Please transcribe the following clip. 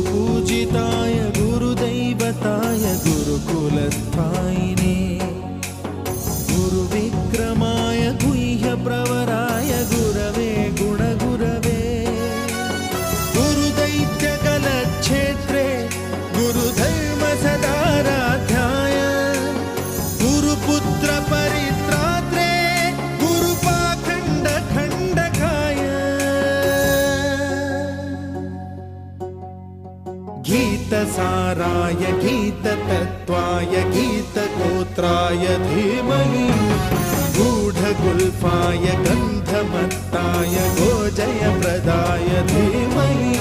गुरुपूजिताय गुरुदैवताय गुरुकुलस्थायिने गुरुविक्रमाय गुह्यप्रवराय गुरवे गुणगुरवे गुरुदैत्यकलक्षेत्रे गुरुधर्मसदाराध्याय गुरुपुत्र परित्रात्रे गुरुपाखण्डखण्डकाय गीतसाराय गीततत्त्वाय गीतगोत्राय धीमहि गूढगुल्फाय गन्धमत्ताय गोजयप्रदाय धीमहि